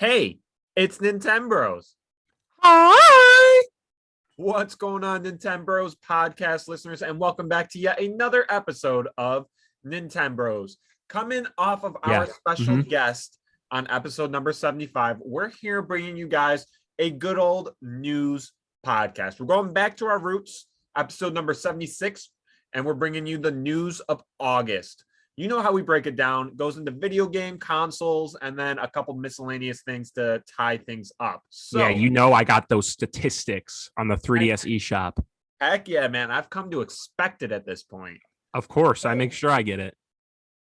Hey, it's Nintenbros. Hi. What's going on, Nintenbros podcast listeners? And welcome back to yet another episode of Nintenbros. Coming off of our Yeah. special guest on episode number 75, we're here bringing you guys a good old news podcast. We're going back to our roots, episode number 76, and we're bringing you the news of August. You know how we break it down. It goes into video game, consoles, and then a couple miscellaneous things to tie things up. Yeah, So, I got those statistics on the 3DS eShop. heck yeah, man. I've come to expect it at this point. Of course, I make sure I get it.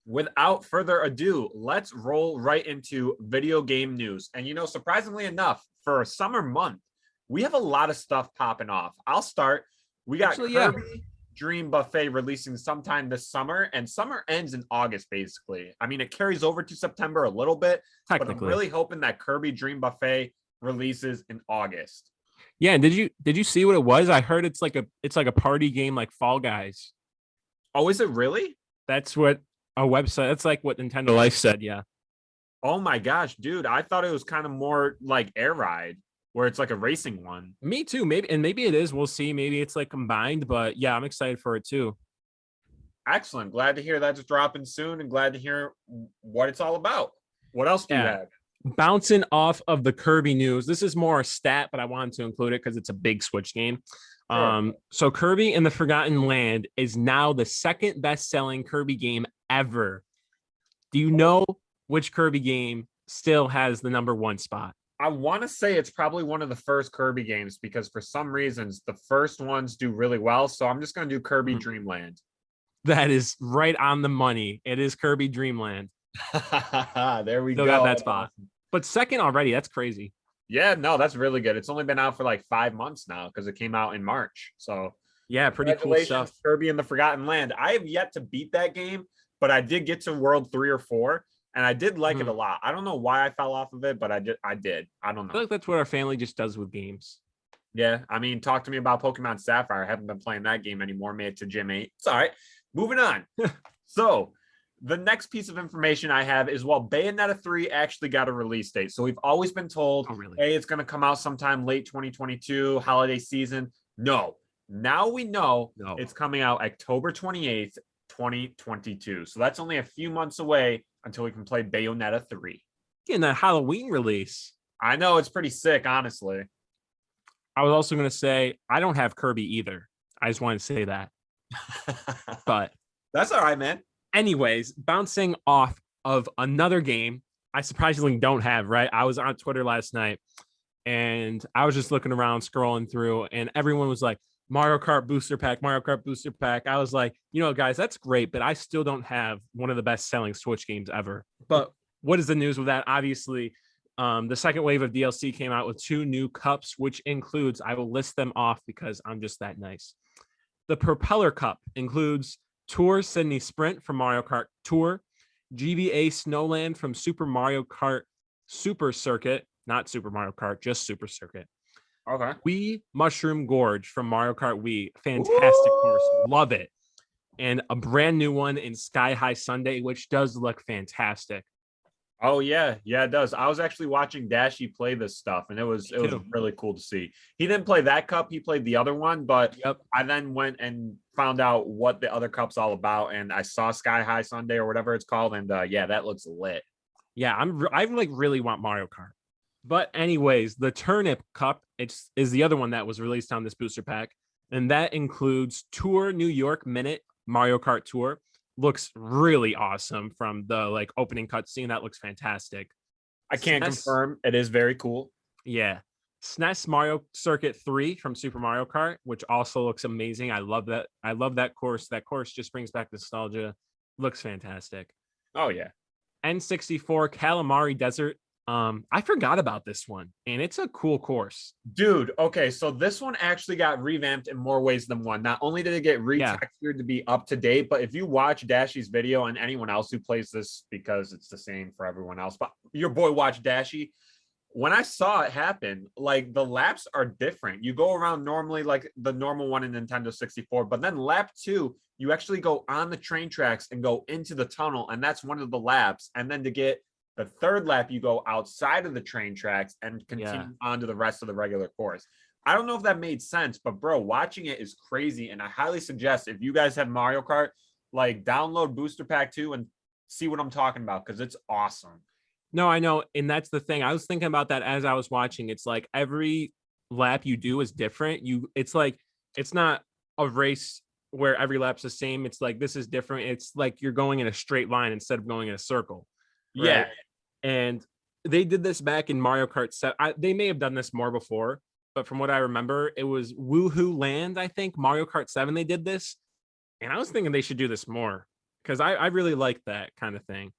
Without further ado, let's roll right into video game news. And surprisingly enough, for a summer month, we have a lot of stuff popping off. I'll start. We got Kirby Dream Buffet releasing sometime this summer, and summer ends in August, basically. I mean, it carries over to September a little bit, but I'm really hoping that Kirby Dream Buffet releases in August. Yeah, and did you see what it was? I heard it's like a party game like Fall Guys. Oh, is it really? That's what a website. That's like what Nintendo Life said. Yeah. Oh my gosh, dude! I thought it was kind of more like Air Ride, where it's like a racing one. Me too. Maybe it is. We'll see. Maybe it's like combined, but yeah, I'm excited for it too. Excellent. Glad to hear that's dropping soon, and glad to hear what it's all about. What else do you have? Bouncing off of the Kirby news, this is more a stat, but I wanted to include it because it's a big Switch game. Sure. So Kirby and the Forgotten Land is now the second best-selling Kirby game ever. Do you know which Kirby game still has the number one spot? I want to say it's probably one of the first Kirby games because for some reasons the first ones do really well. So I'm just going to do Kirby Dream Land. That is right on the money. It is Kirby Dream Land. There we Still go. Got that spot. But second already, that's crazy. Yeah, no, that's really good. It's only been out for like 5 months now because it came out in March. So yeah, pretty cool stuff. Kirby and the Forgotten Land. I have yet to beat that game, but I did get to World 3 or 4, and I did like it a lot. I don't know why I fell off of it, but I did. I don't know. I feel like that's what our family just does with games. Yeah, I mean, talk to me about Pokemon Sapphire. I haven't been playing that game anymore. Made it to Gym 8. It's all right. Moving on. So the next piece of information I have is, Bayonetta 3 actually got a release date. So we've always been told, hey, it's going to come out sometime late 2022, holiday season. No. Now we know it's coming out October 28th, 2022. So that's only a few months away until we can play Bayonetta 3. Getting that Halloween release. I know, it's pretty sick, honestly. I was also going to say, I don't have Kirby either. I just wanted to say that. But that's all right, man. Anyways, bouncing off of another game I surprisingly don't have, right? I was on Twitter last night and I was just looking around, scrolling through, and everyone was like, Mario Kart Booster Pack, Mario Kart Booster Pack. I was like, guys, that's great, but I still don't have one of the best-selling Switch games ever. But what is the news with that? Obviously, the second wave of DLC came out with 2 new cups, which includes, I will list them off because I'm just that nice. The Propeller Cup includes Tour Sydney Sprint from Mario Kart Tour, GBA Snowland from Super Mario Kart Super Circuit, not Super Mario Kart, just Super Circuit. Okay. Wii Mushroom Gorge from Mario Kart Wii, fantastic course, love it. And a brand new one in Sky High Sunday, which does look fantastic. Oh yeah, it does. I was actually watching Dashie play this stuff, and it was really cool to see. He didn't play that cup; he played the other one. But I then went and found out what the other cup's all about, and I saw Sky High Sunday or whatever it's called, and that looks lit. Yeah, I really want Mario Kart. But anyways, the Turnip Cup is the other one that was released on this booster pack, and that includes Tour New York Minute Mario Kart Tour. Looks really awesome from the opening cutscene. That looks fantastic. I can't confirm. It is very cool. Yeah. SNES Mario Circuit 3 from Super Mario Kart, which also looks amazing. I love that. I love that course. That course just brings back nostalgia. Looks fantastic. Oh yeah. N64 Calamari Desert. I forgot about this one, and it's a cool course. Dude, okay, so this one actually got revamped in more ways than one. Not only did it get retextured to be up to date, but if you watch Dashie's video and anyone else who plays this, because it's the same for everyone else, but your boy watched Dashie, when I saw it happen, the laps are different. You go around normally like the normal one in Nintendo 64, but then lap 2, you actually go on the train tracks and go into the tunnel, and that's one of the laps. And then to get The third lap, you go outside of the train tracks and Yeah. continue on to the rest of the regular course. I don't know if that made sense, but bro, watching it is crazy. And I highly suggest if you guys have Mario Kart, like download Booster Pack 2 and see what I'm talking about because it's awesome. No, I know. And that's the thing. I was thinking about that as I was watching. It's like every lap you do is different. It's like, it's not a race where every lap's the same. It's like, this is different. It's like you're going in a straight line instead of going in a circle. Yeah, Right. And they did this back in Mario Kart 7. They may have done this more before, but from what I remember, it was Woohoo Land, I think. Mario Kart 7, they did this. And I was thinking they should do this more because I really like that kind of thing.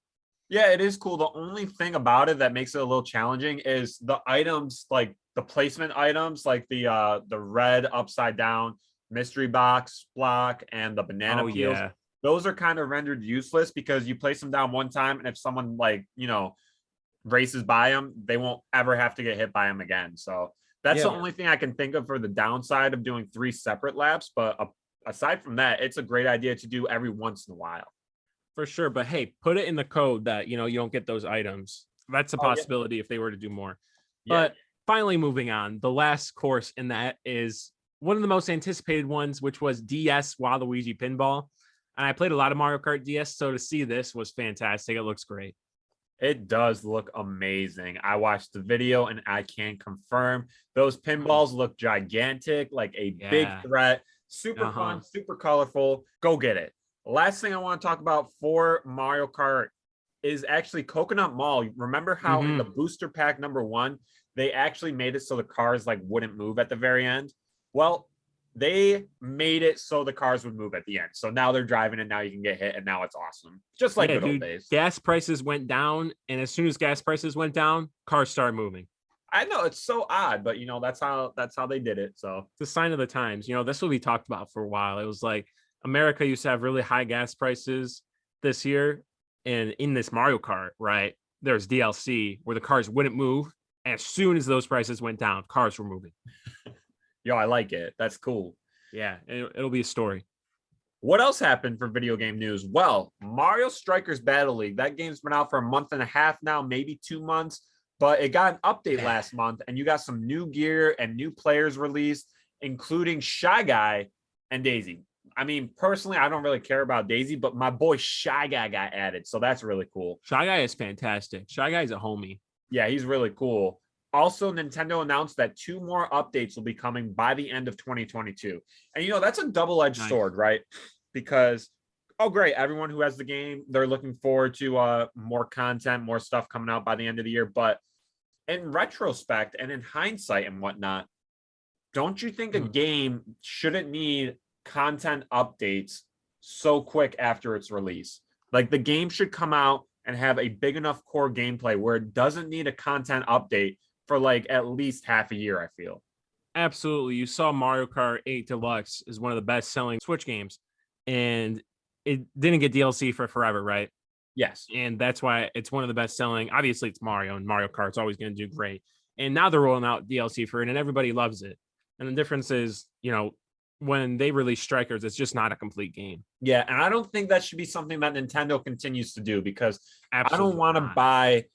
yeah, it is cool. The only thing about it that makes it a little challenging is the items, like the placement items, like the red upside down mystery box block and the banana Oh, peels. yeah. Those are kind of rendered useless because you place them down one time, and if someone like races by them, they won't ever have to get hit by them again. So that's Yeah, the only thing I can think of for the downside of doing 3 separate laps. But aside from that, it's a great idea to do every once in a while. for sure. But hey, put it in the code that, you don't get those items. That's a Oh yeah, possibility if they were to do more. yeah. But finally, moving on, the last course in that is one of the most anticipated ones, which was DS Waluigi Pinball. And I played a lot of Mario Kart DS, so to see this was fantastic. It looks great. It does look amazing. I watched the video and I can confirm those pinballs look gigantic, like a big Yeah. threat. Super Uh-huh. fun, super colorful. Go get it. Last thing I want to talk about for Mario Kart is actually Coconut Mall. Remember how in the Hmm. booster pack #1, they actually made it so the cars like wouldn't move at the very end? Well, they made it so the cars would move at the end. So now they're driving and now you can get hit and now it's awesome. Just like Yeah, good old dude. days. Gas prices went down, and as soon as gas prices went down, cars started moving. I know it's so odd, but that's how they did it. So It's a sign of the times. This will be talked about for a while. It was like America used to have really high gas prices this year, and in this Mario Kart, right? There's DLC where the cars wouldn't move. And as soon as those prices went down, cars were moving. yo, I like it. That's cool. Yeah, it'll be a story. What else happened for video game news? Well, Mario Strikers Battle League. That game's been out for a month and a half now, maybe 2 months, but it got an update last month, and you got some new gear and new players released, including Shy Guy and Daisy. I mean, personally, I don't really care about Daisy, but my boy Shy Guy got added, so that's really cool. Shy Guy is fantastic. Shy Guy's a homie. Yeah, he's really cool. Also, Nintendo announced that 2 more updates will be coming by the end of 2022. And that's a double-edged Nice. sword, right? Because oh great, everyone who has the game, they're looking forward to more content, more stuff coming out by the end of the year. But in retrospect and in hindsight and whatnot, don't you think a game shouldn't need content updates so quick after its release? Like the game should come out and have a big enough core gameplay where it doesn't need a content update for like at least half a year, I feel. Absolutely. You saw Mario Kart 8 Deluxe is one of the best selling Switch games, and it didn't get DLC for forever, right? Yes. And that's why it's one of the best selling. Obviously, it's Mario, and Mario Kart's always going to do great. And now they're rolling out DLC for it, and everybody loves it. And the difference is, when they release Strikers, it's just not a complete game. Yeah, and I don't think that should be something that Nintendo continues to do because I don't Absolutely want to not. buy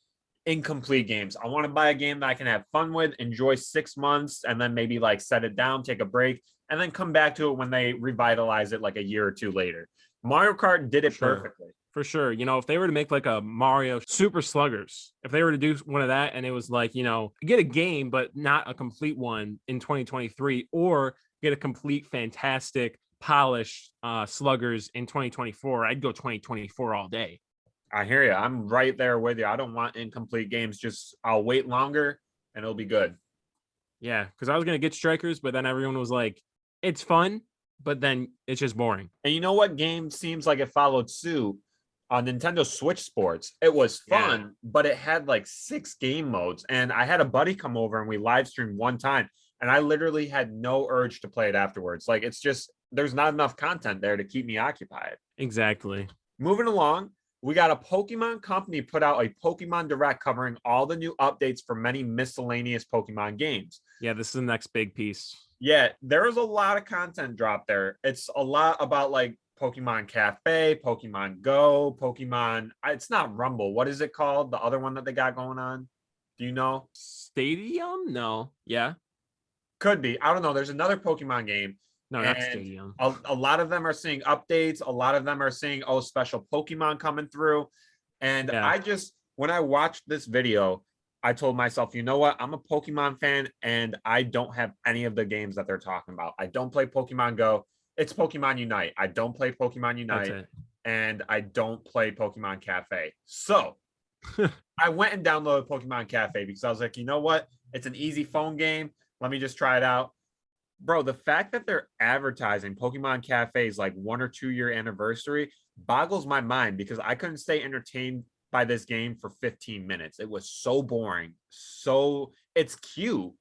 incomplete games. I want to buy a game that I can have fun with, enjoy 6 months, and then maybe like set it down, take a break, and then come back to it when they revitalize it like a year or two later. Mario Kart did it perfectly. For sure. If they were to make like a Mario Super Sluggers, if they were to do one of that and it was like, get a game, but not a complete one in 2023, or get a complete, fantastic, polished Sluggers in 2024, I'd go 2024 all day. I hear you. I'm right there with you. I don't want incomplete games. Just I'll wait longer and it'll be good. Yeah, because I was going to get Strikers, but then everyone was like, it's fun, but then it's just boring. And you know what game seems like it followed suit? On Nintendo Switch Sports. It was fun, but it had like 6 game modes. And I had a buddy come over and we live streamed one time. And I literally had no urge to play it afterwards. Like it's just, there's not enough content there to keep me occupied. Exactly. Moving along, we got a Pokemon company put out a Pokemon Direct covering all the new updates for many miscellaneous Pokemon games. Yeah, this is the next big piece. Yeah, there is a lot of content dropped there. It's a lot about like Pokemon Cafe, Pokemon Go, it's not Rumble. What is it called? The other one that they got going on? Do you know? Stadium? No. Yeah. Could be. I don't know. There's another Pokemon game, No, not and Stadium. a lot of them are seeing updates. A lot of them are seeing, oh, special Pokemon coming through. And Yeah. when I watched this video, I told myself, you know what? I'm a Pokemon fan, and I don't have any of the games that they're talking about. I don't play Pokemon Go. It's Pokemon Unite. I don't play Pokemon That's Unite, it. and I don't play Pokemon Cafe. So I went and downloaded Pokemon Cafe because I was like, you know what? It's an easy phone game. Let me just try it out. Bro, the fact that they're advertising Pokemon Cafe's like 1 or 2 year anniversary boggles my mind because I couldn't stay entertained by this game for 15 minutes. It was so boring. So it's cute.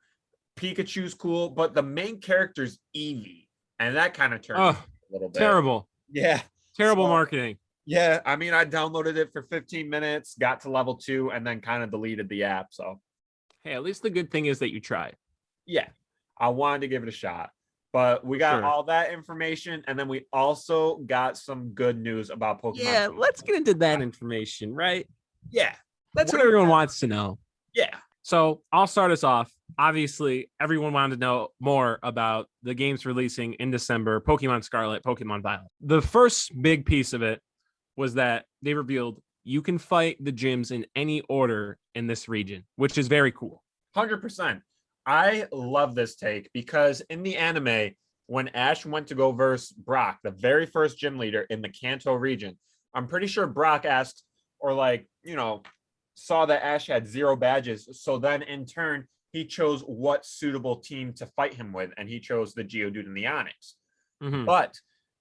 Pikachu's cool, but the main character's Eevee. And that kind of turned me Oh, a little bit. terrible. Yeah. Terrible So, marketing. yeah. I mean, I downloaded it for 15 minutes, got to level 2, and then kind of deleted the app. So Hey, at least the good thing is that you tried. yeah, I wanted to give it a shot. But we got Sure. all that information, and then we also got some good news about Pokemon. Yeah, let's get into that information, right? Yeah. That's What what do you everyone have? wants to know. Yeah. So I'll start us off. Obviously, everyone wanted to know more about the games releasing in December, Pokemon Scarlet, Pokemon Violet. The first big piece of it was that they revealed you can fight the gyms in any order in this region, which is very cool. 100%. I love this take because in the anime, when Ash went to go versus Brock, the very first gym leader in the Kanto region, I'm pretty sure Brock asked or saw that Ash had 0 badges. So then in turn, he chose what suitable team to fight him with, and he chose the Geodude and the Onyx. Mhm. But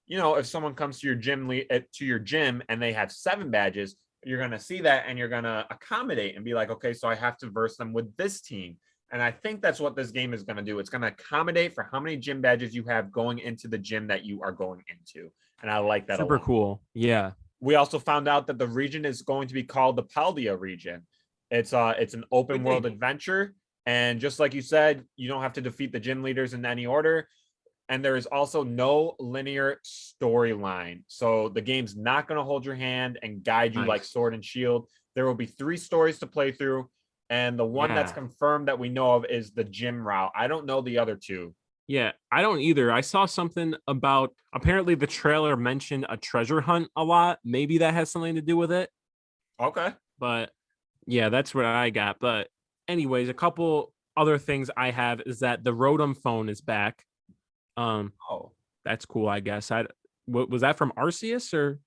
if someone comes to your gym and they have 7 badges, you're gonna see that and you're gonna accommodate and be like, okay, so I have to verse them with this team. And I think that's what this game is gonna do. It's gonna accommodate for how many gym badges you have going into the gym that you are going into. And I like that a Super lot. cool. Yeah. We also found out that the region is going to be called the Paldea region. It's an open world adventure. And just like you said, you don't have to defeat the gym leaders in any order. And there is also no linear storyline. So the game's not going to hold your hand and guide you like Nice. Sword and Shield. There will be 3 stories to play through. And the one that's Yeah. confirmed that we know of is the gym route. I don't know the other 2. Yeah, I don't either. I saw something about apparently the trailer mentioned a treasure hunt a lot. Maybe that has something to do with it. Okay. But yeah, that's what I got. But anyways, a couple other things I have is that the Rotom phone is back. Oh. That's cool, I guess. What was that from Arceus or?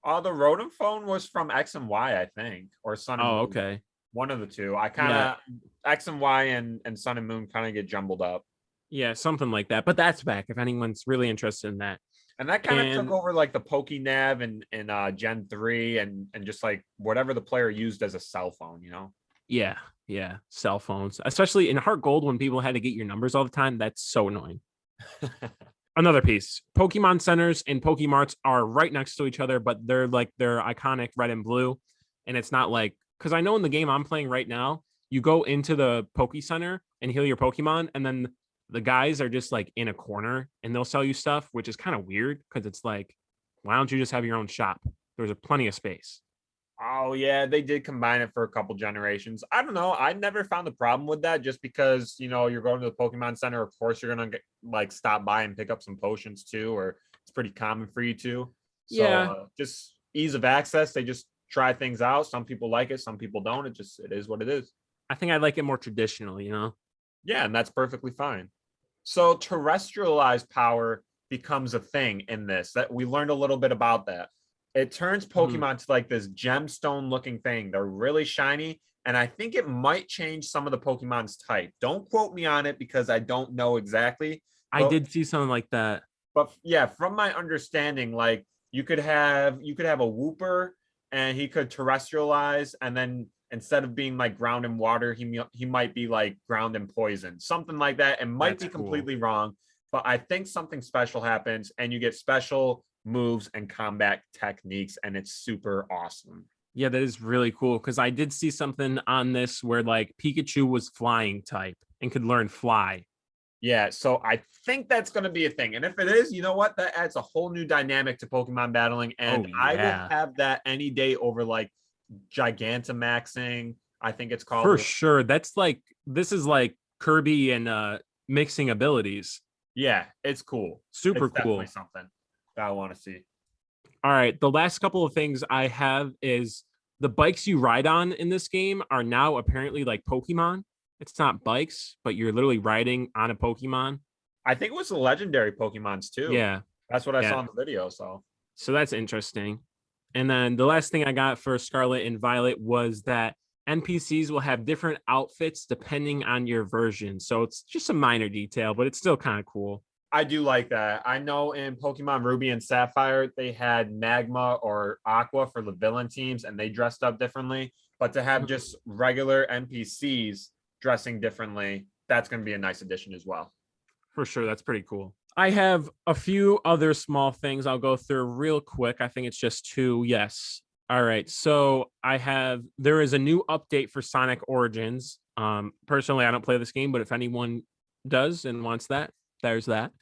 The Rotom phone was from X and Y, I think, or Sun and Oh, Moon. okay. One of the 2. I kind Yeah. of X and Y and Sun and Moon kind of get jumbled up. Yeah, something like that. But that's back if anyone's really interested in that. And that kind of took And over like the PokeNav and Gen 3 and just like whatever the player used as a cell phone, yeah, cell phones, especially in Heart Gold when people had to get your numbers all the time. That's so annoying. Another piece, Pokemon centers and Pokemarts are right next to each other, but they're iconic red and blue. And it's not like, because I know in the game I'm playing right now, you go into the Poke Center and heal your Pokemon, and then the guys are just like in a corner and they'll sell you stuff, which is kind of weird because it's like, why don't you just have your own shop? There's a plenty of space. Oh yeah, they did combine it for a couple generations. I don't know. I never found a problem with that just because, you're going to the Pokemon Center, of course you're going to stop by and pick up some potions too, or it's pretty common for you to. So Yeah. just ease of access, they just try things out. Some people like it, some people don't. It is what it is. I think I like it more traditional. Yeah, and that's perfectly fine. So terrestrialized power becomes a thing in this. That we learned a little bit about that. It turns Pokemon to like this gemstone looking thing. They're really shiny, and I think it might change some of the Pokemon's type. Don't quote me on it because I don't know exactly. I But, did see something like that. but yeah, from my understanding, like you could have a Wooper, and he could terrestrialize, and then instead of being like ground in water, he might be like ground in poison, something like that. It might That's be cool. completely wrong, but I think something special happens, and you get special moves and combat techniques, and it's super awesome. Yeah, that is really cool because I did see something on this where like Pikachu was flying type and could learn fly. Yeah, so I think that's going to be a thing. And if it is, you know what? That adds a whole new dynamic to Pokemon battling. And Oh I will yeah, have that any day over like Gigantamaxing, I think it's called. for sure. This is like Kirby and mixing abilities. Yeah, it's cool. Super It's definitely cool. something that I want to see. All right, the last couple of things I have is the bikes you ride on in this game are now apparently like Pokemon. It's not bikes, but you're literally riding on a Pokemon. I think it was the legendary Pokemons too. Yeah, That's what I yeah. saw in the video. So So that's interesting. And then the last thing I got for Scarlet and Violet was that NPCs will have different outfits depending on your version. So it's just a minor detail, but it's still kind of cool. I do like that. I know in Pokemon Ruby and Sapphire, they had Magma or Aqua for the villain teams and they dressed up differently. But to have just regular NPCs dressing differently, that's going to be a nice addition as well. For sure. That's pretty cool. I have a few other small things I'll go through real quick. I think it's just two. Yes. All right. So there is a new update for Sonic Origins. Personally, I don't play this game, but if anyone does and wants that, there's that.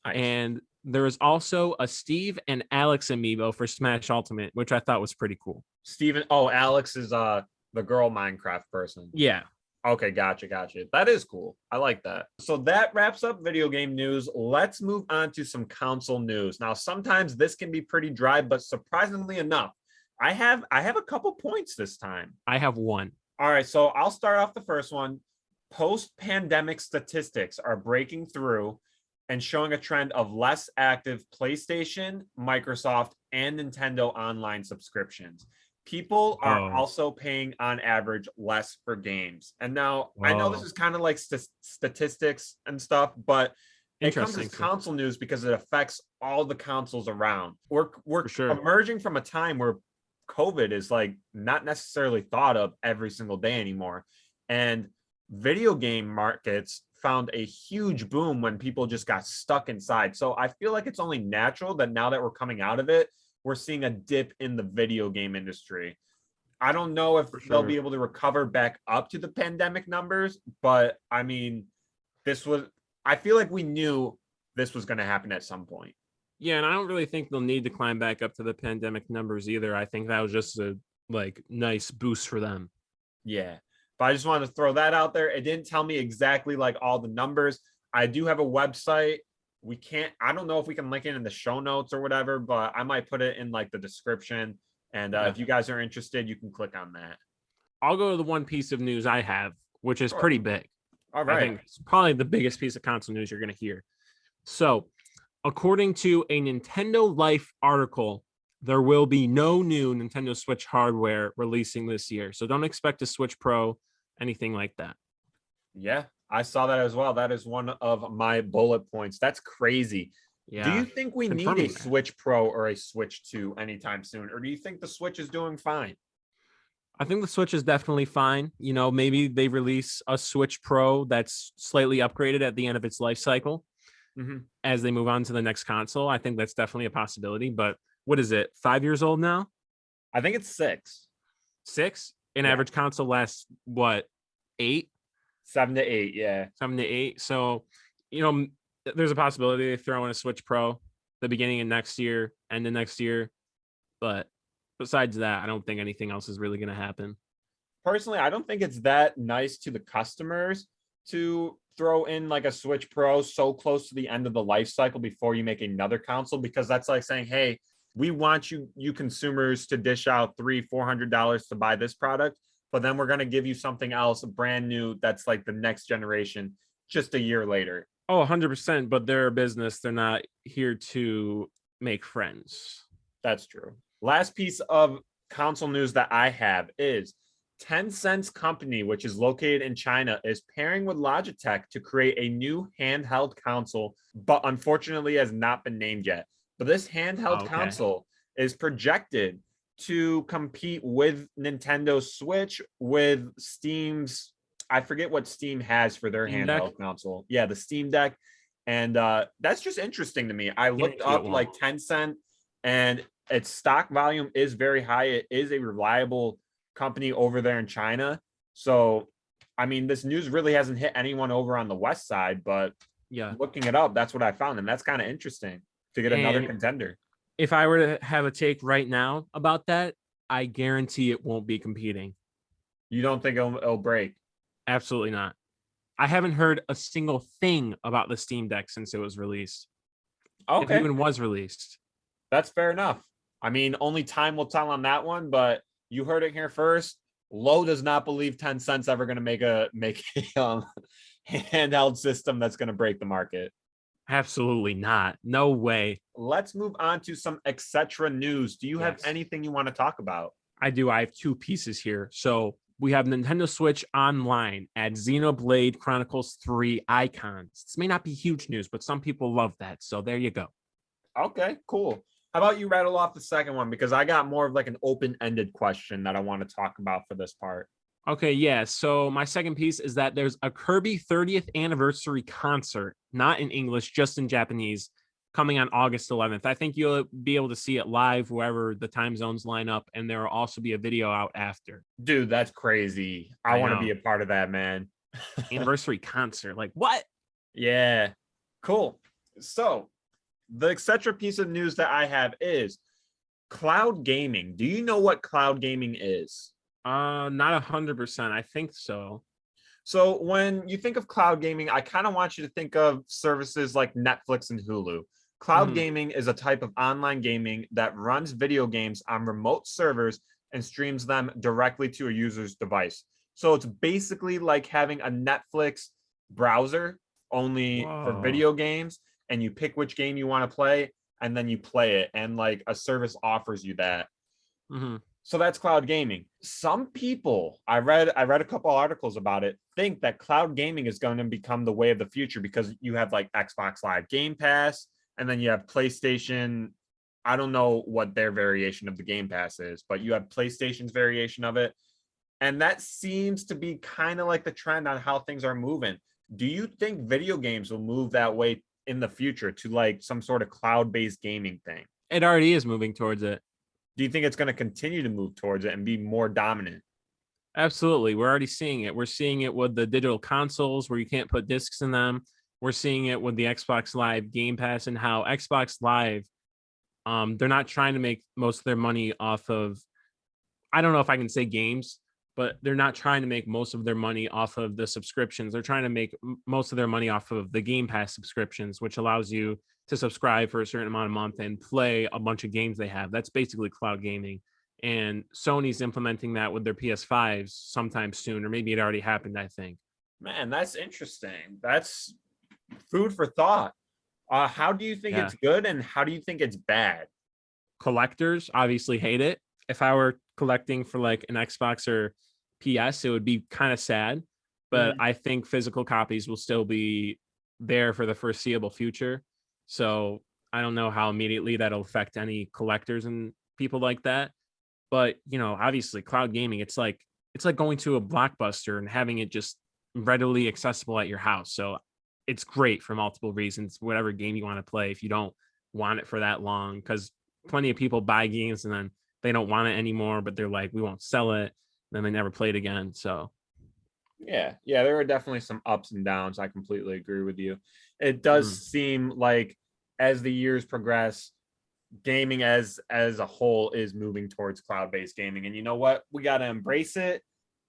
Nice. And there is also a Steve and Alex amiibo for Smash Ultimate, which I thought was pretty cool. Steven, oh, Alex is the girl Minecraft person. Yeah. Okay, gotcha. That is cool. I like that. So that wraps up video game news. Let's move on to some console news. Now, sometimes this can be pretty dry, but surprisingly enough, I have a couple points this time. I have one. All right, so I'll start off the first one. Post-pandemic statistics are breaking through and showing a trend of less active PlayStation, Microsoft, and Nintendo online subscriptions. People are also paying on average less for games. And now I know this is kind of like statistics and stuff, but it comes as console news because it affects all the consoles around. We're emerging from a time where COVID is like not necessarily thought of every single day anymore. And video game markets found a huge boom when people just got stuck inside. So I feel like it's only natural that now that we're coming out of it, we're seeing a dip in the video game industry. I don't know if they'll be able to recover back up to the pandemic numbers, but I mean, I feel like we knew this was going to happen at some point. Yeah, and I don't really think they'll need to climb back up to the pandemic numbers either. I think that was just a nice boost for them. Yeah. But I just wanted to throw that out there. It didn't tell me exactly like all the numbers. I do have a website. I don't know if we can link it in the show notes or whatever, but I might put it in like the description. And if you guys are interested, you can click on that. I'll go to the one piece of news I have, which is pretty big. All right. I think it's probably the biggest piece of console news you're going to hear. So, according to a Nintendo Life article, there will be no new Nintendo Switch hardware releasing this year. So don't expect a Switch Pro, anything like that. Yeah, I saw that as well. That is one of my bullet points. That's crazy. Yeah. Do you think we need a Switch Pro or a Switch 2 anytime soon? Or do you think the Switch is doing fine? I think the Switch is definitely fine. You know, maybe they release a Switch Pro that's slightly upgraded at the end of its life cycle as they move on to the next console. I think that's definitely a possibility. But what is it? 5 years old now? I think it's 6. 6? An average console lasts what? 8? 7 to 8, yeah. 7 to 8. So, you know, there's a possibility they throw in a Switch Pro the beginning of next year and the next year. But besides that, I don't think anything else is really going to happen. Personally, I don't think it's that nice to the customers to throw in like a Switch Pro so close to the end of the life cycle before you make another console, because that's like saying, hey, we want you consumers to dish out $300-$400 to buy this product, but then we're going to give you something else brand new that's like the next generation just a year later. Oh, 100%. But they're a business. They're not here to make friends. That's true. Last piece of console news that I have is Tencent's company, which is located in China, is pairing with Logitech to create a new handheld console, but unfortunately has not been named yet. But this handheld console is projected to compete with Nintendo Switch, with Steam's, I forget what Steam has for their handheld console. Yeah, the Steam Deck. And that's just interesting to me. I looked up like Tencent, and its stock volume is very high. It is a reliable company over there in China. So, I mean, this news really hasn't hit anyone over on the West side, but Yeah. looking it up, that's what I found, and that's kind of interesting to get another And contender. if I were to have a take right now about that, I guarantee it won't be competing. You don't think it'll break? Absolutely not. I haven't heard a single thing about the Steam Deck since it was released. If it Okay, even was released. that's fair enough. I mean, only time will tell on that one, but you heard it here first. Lowe does not believe Tencent's ever going to make a handheld system that's going to break the market. Absolutely not. No way. Let's move on to some etc. news. Do you have Yes. anything you want to talk about? I do. I have two pieces here. So we have Nintendo Switch Online at Xenoblade Chronicles 3 Icons. This may not be huge news, but some people love that. So there you go. Okay, cool. How about you rattle off the second one? Because I got more of like an open-ended question that I want to talk about for this part. Okay, yeah. So my second piece is that there's a Kirby 30th anniversary concert, not in English, just in Japanese, coming on August 11th. I think you'll be able to see it live wherever the time zones line up, and there will also be a video out after. Dude, that's crazy. I I want to be know. a part of that, man. Anniversary concert. Like, what? Yeah, cool. So, the etc. piece of news that I have is cloud gaming. Do you know what cloud gaming is? Not 100%. I think so. So when you think of cloud gaming, I kind of want you to think of services like Netflix and Hulu. Cloud Mhm. gaming is a type of online gaming that runs video games on remote servers and streams them directly to a user's device. So it's basically like having a Netflix browser only for Whoa. video games, and you pick which game you want to play and then you play it, and like a service offers you that. Mhm. So that's cloud gaming. Some people, I read a couple articles about it, think that cloud gaming is going to become the way of the future because you have like Xbox Live Game Pass, and then you have PlayStation. I don't know what their variation of the Game Pass is, but you have PlayStation's variation of it. And that seems to be kind of like the trend on how things are moving. Do you think video games will move that way in the future to like some sort of cloud-based gaming thing? It already is moving towards it. Do you think it's going to continue to move towards it and be more dominant? Absolutely. We're already seeing it. We're seeing it with the digital consoles where you can't put discs in them. We're seeing it with the Xbox Live Game Pass and how Xbox Live, they're not trying to make most of their money off of, I don't know if I can say games, but they're not trying to make most of their money off of the subscriptions. They're trying to make most of their money off of the Game Pass subscriptions, which allows you to subscribe for a certain amount of month and play a bunch of games they have. That's basically cloud gaming. And Sony's implementing that with their PS5s sometime soon, or maybe it already happened, I think. Man, that's interesting. That's food for thought. How do you think Yeah. it's good and how do you think it's bad? Collectors obviously hate it. If I were collecting for like an Xbox or PS, it would be kind of sad. But Mhm. I think physical copies will still be there for the foreseeable future. So I don't know how immediately that'll affect any collectors and people like that. But obviously cloud gaming, it's like going to a blockbuster and having it just readily accessible at your house. So it's great for multiple reasons, whatever game you want to play if you don't want it for that long, because plenty of people buy games and then they don't want it anymore, but they're like, we won't sell it. Then they never play it again. So Yeah, there are definitely some ups and downs. I completely agree with you. It does mhm. seem like as the years progress, gaming as a whole is moving towards cloud-based gaming. And you know what? We got to embrace it.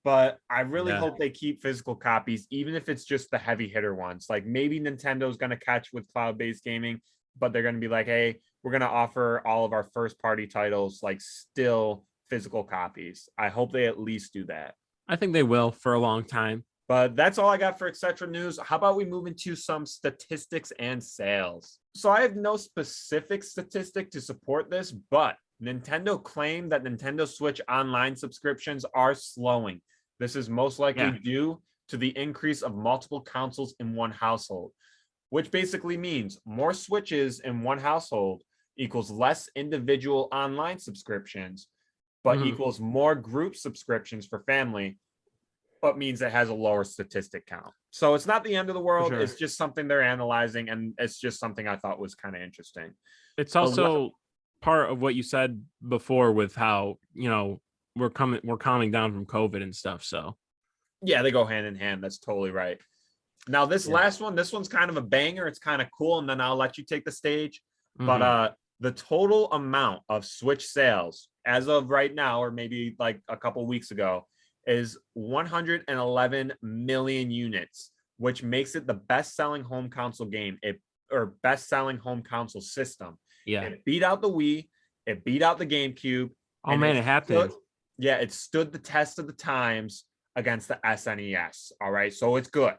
But I really Yeah. hope they keep physical copies, even if it's just the heavy hitter ones. Like maybe Nintendo's going to catch with cloud-based gaming, but they're going to be like, hey, we're going to offer all of our first-party titles like still physical copies. I hope they at least do that. I think they will for a long time. But that's all I got for etc. news. How about we move into some statistics and sales? So I have no specific statistic to support this, but Nintendo claimed that Nintendo Switch online subscriptions are slowing. This is most likely Yeah. due to the increase of multiple consoles in one household, which basically means more Switches in one household equals less individual online subscriptions, but Mhm. equals more group subscriptions for family, but means it has a lower statistic count. So it's not the end of the For world. sure. It's just something they're analyzing, and it's just something I thought was kind of interesting. It's The also part of what you said before with how, we're calming down from COVID and stuff. So Yeah, they go hand in hand. That's totally right. Now this last one, this one's kind of a banger. It's kind of cool, and then I'll let you take the stage. But the total amount of Switch sales as of right now, or maybe like a couple weeks ago, is 111 million units, which makes it the best-selling home console game, or best-selling home console system. Yeah. It beat out the Wii, it beat out the GameCube. Oh man, it happened. It stood the test of the times against the SNES. All right, so it's good.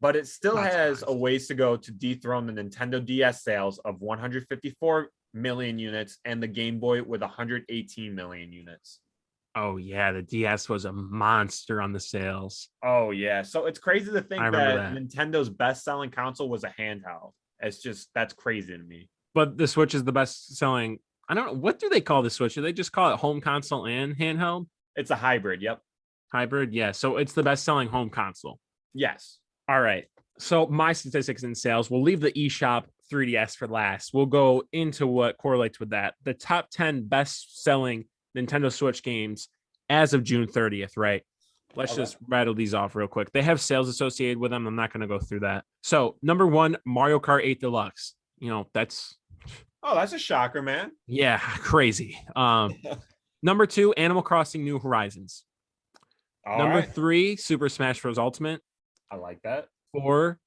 But it still has a ways to go to dethrone the Nintendo DS sales of 154 million units and the Game Boy with 118 million units. Oh yeah, the DS was a monster on the sales. Oh yeah, so it's crazy to think that Nintendo's best-selling console was a handheld. That's crazy to me. But the Switch is the best-selling. I don't know, what do they call the Switch? Do they just call it home console and handheld? It's a hybrid. Yep. Hybrid, yeah. So it's the best-selling home console. Yes. All right. So my statistics in sales, we'll leave the eShop 3DS for last. We'll go into what correlates with that. The top 10 best-selling Nintendo Switch games as of June 30th, right? Let's just rattle these off real quick. They have sales associated with them. I'm not going to go through that. So number 1, Mario Kart 8 Deluxe. That's a shocker, man. Yeah, crazy. Number 2, Animal Crossing New Horizons. Number 3, Super Smash Bros. Ultimate. I like that. 4,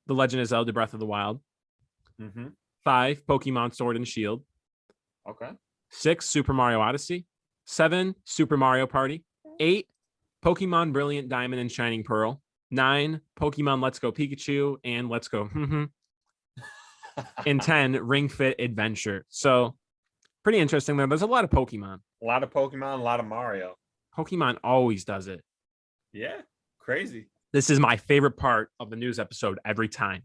The Legend of Zelda Breath of the Wild. 5, Pokemon Sword and Shield. Okay. 6, Super Mario Odyssey. 7, Super Mario Party. 8, Pokemon Brilliant Diamond and Shining Pearl. 9, Pokemon Let's Go Pikachu and Let's Go. And 10, Ring Fit Adventure. So pretty interesting there. There's a lot of Pokemon. A lot of Pokemon, a lot of Mario. Pokemon always does it. Yeah, crazy. This is my favorite part of the news episode every time.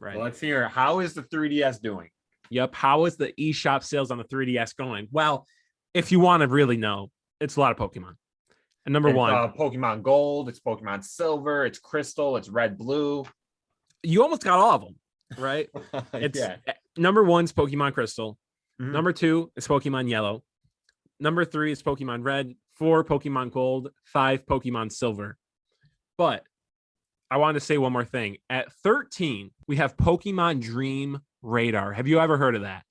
Right. Well, let's hear, how is the 3DS doing? Yep. How is the eShop sales on the 3DS going? Well, if you want to really know, it's a lot of Pokemon. And number 1, Pokemon Gold, it's Pokemon Silver, it's Crystal, it's Red, Blue. You almost got all of them, right? It's number 1's Pokemon Crystal. Number 2 is Pokemon Yellow. Number 3 is Pokemon Red. 4, Pokemon Gold. 5, Pokemon Silver. But I wanted to say one more thing. At 13, we have Pokemon Dream Radar. Have you ever heard of that?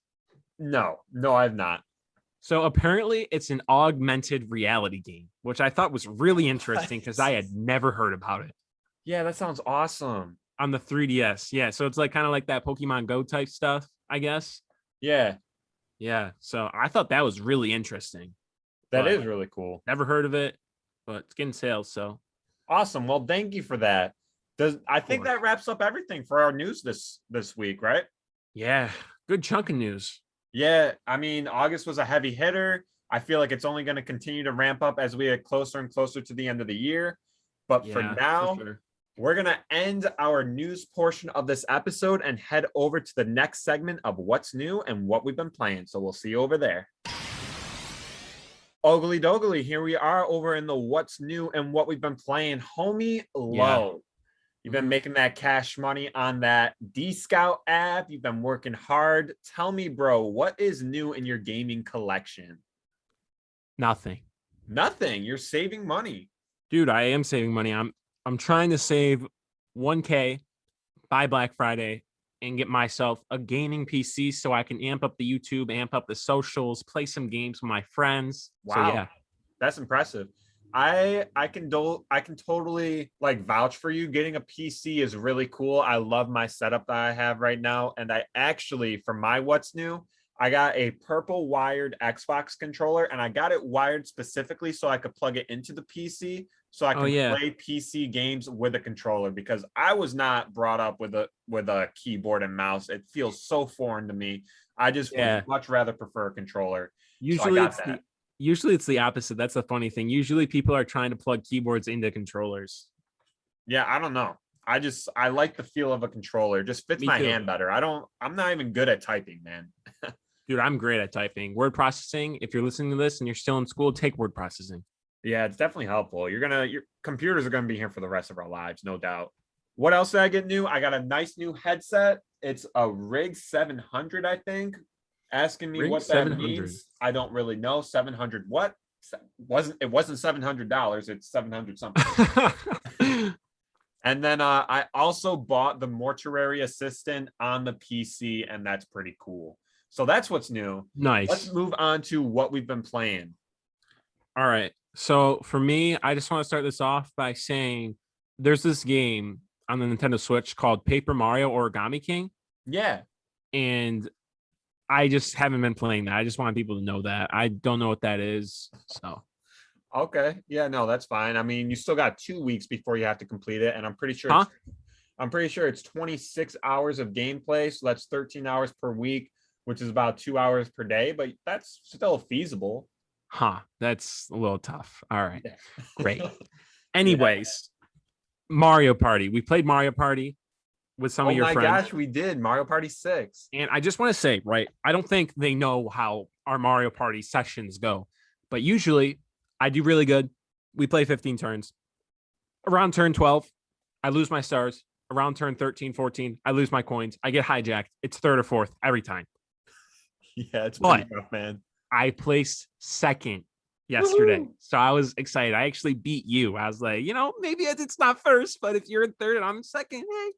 No, I've not. So apparently it's an augmented reality game, which I thought was really interesting because I had never heard about it. Yeah, that sounds awesome. On the 3DS. Yeah, so it's like kind of like that Pokemon Go type stuff, I guess. Yeah. Yeah, so I thought that was really interesting. That is really cool. Never heard of it, but it's getting sales, so. Awesome. Well, thank you for that. I think that wraps up everything for our news this week, right? Yeah, good chunk of news. Yeah, I mean, August was a heavy hitter. I feel like it's only going to continue to ramp up as we get closer and closer to the end of the year. But for now, we're going to end our news portion of this episode and head over to the next segment of what's new and what we've been playing. So we'll see you over there. Ogly Doggly, here we are over in the what's new and what we've been playing. Homie Low. You've been making that cash money on that D-Scout app. You've been working hard. Tell me, bro, what is new in your gaming collection? Nothing. You're saving money. Dude, I am saving money. I'm trying to save 1K by Black Friday and get myself a gaming PC so I can amp up the YouTube, amp up the socials, play some games with my friends. Wow. So, yeah. That's impressive. I can totally like vouch for you. Getting a PC is really cool. I love my setup that I have right now. And I actually, for my what's new, I got a purple wired Xbox controller, and I got it wired specifically so I could plug it into the PC so I can play PC games with a controller, because I was not brought up with a keyboard and mouse. It feels so foreign to me. I just would much rather prefer a controller. Usually it's the opposite. That's the funny thing. Usually people are trying to plug keyboards into controllers. Yeah, I don't know. I like the feel of a controller. It just fits my hand better. I'm not even good at typing, man. Dude, I'm great at typing. Word processing. If you're listening to this and you're still in school, take word processing. Yeah, it's definitely helpful. Your computers are gonna be here for the rest of our lives, no doubt. What else did I get new? I got a nice new headset. It's a Rig 700, I think. Asking me what that means, I don't really know. 700 what? It wasn't $700. It's 700 something. And then I also bought the Mortuary Assistant on the PC, and that's pretty cool. So that's what's new. Nice. Let's move on to what we've been playing. All right. So for me, I just want to start this off by saying there's this game on the Nintendo Switch called Paper Mario Origami King. Yeah. And I just haven't been playing that. I just want people to know that. I don't know what that is. So Okay. Yeah, no, that's fine. I mean, you still got 2 weeks before you have to complete it, and I'm pretty sure it's 26 hours of gameplay, so that's 13 hours per week, which is about 2 hours per day, but that's still feasible. That's a little tough. All right. Yeah. Great. Anyways, Mario Party. We played Mario Party with some of your friends. Oh my gosh, we did Mario Party 6. And I just want to say, right, I don't think they know how our Mario Party sessions go, but usually I do really good. We play 15 turns. Around turn 12, I lose my stars. Around turn 13, 14, I lose my coins. I get hijacked. It's third or fourth every time. Yeah, it's pretty rough, man. I placed second yesterday. Woo-hoo! So I was excited. I actually beat you. I was like, maybe it's not first, but if you're in third and I'm in second, hey.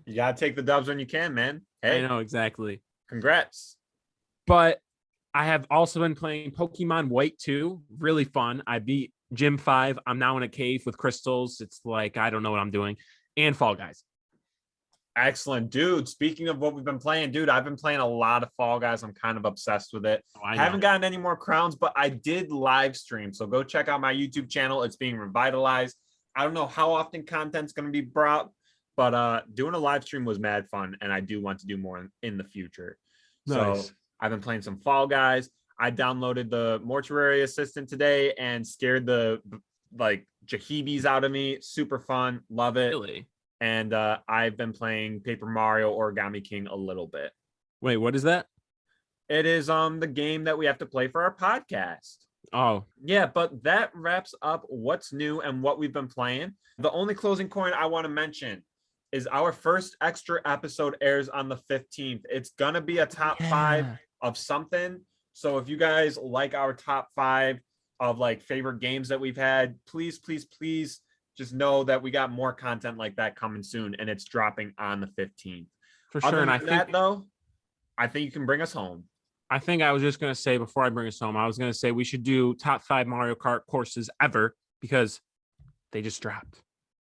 You gotta take the dubs when you can, man. Hey, I know, exactly. Congrats. But I have also been playing Pokemon White 2. Really fun. I beat Gym 5. I'm now in a cave with crystals. It's like, I don't know what I'm doing. And Fall Guys. Excellent, dude. Speaking of what we've been playing, dude, I've been playing a lot of Fall Guys. I'm kind of obsessed with it. I haven't gotten any more crowns, but I did live stream. So go check out my YouTube channel. It's being revitalized. I don't know how often content's going to be brought, but doing a live stream was mad fun, and I do want to do more in the future. Nice. So I've been playing some Fall Guys. I downloaded the Mortuary Assistant today and scared the jahibis out of me. Super fun. Love it. Really? And I've been playing Paper Mario Origami King a little bit. Wait, what is that? It is the game that we have to play for our podcast. Oh. Yeah, but that wraps up what's new and what we've been playing. The only closing coin I want to mention is our first extra episode airs on the 15th. It's going to be a top 5 of something. So if you guys like our top 5 of favorite games that we've had, please just know that we got more content like that coming soon, and it's dropping on the 15th. For sure. And I think though, I think you can bring us home. I think I was just going to say before I bring us home, I was going to say we should do top 5 Mario Kart courses ever because they just dropped.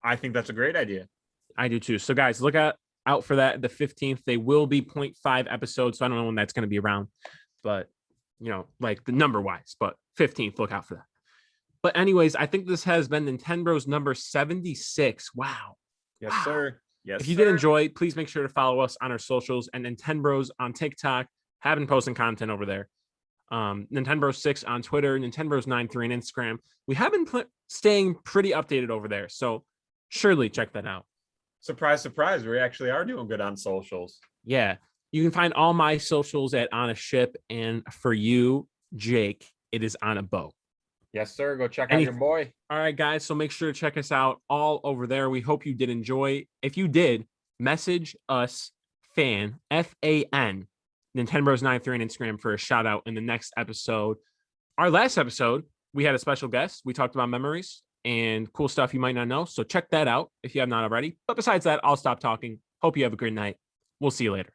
I think that's a great idea. I do too. So guys, look out for that. The 15th, they will be 0.5 episodes. So I don't know when that's going to be around, but the number wise, but 15th, look out for that. But anyways, I think this has been Nintenbros number 76. Wow. Yes, sir. Yes. If you did enjoy, please make sure to follow us on our socials and Nintenbros on TikTok. Have been posting content over there. Nintenbros 6 on Twitter, Nintenbros 93 on Instagram. We have been staying pretty updated over there. So surely check that out. Surprise, surprise. We actually are doing good on socials. Yeah. You can find all my socials at On a Ship. And for you, Jake, it is On a Boat. Yes, sir. Go check out your boy. All right, guys. So make sure to check us out all over there. We hope you did enjoy. If you did, message us fan, FAN, Nintenbros 93 on Instagram for a shout out in the next episode. Our last episode, we had a special guest. We talked about memories and cool stuff you might not know. So check that out if you have not already. But besides that, I'll stop talking. Hope you have a great night. We'll see you later.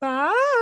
Bye.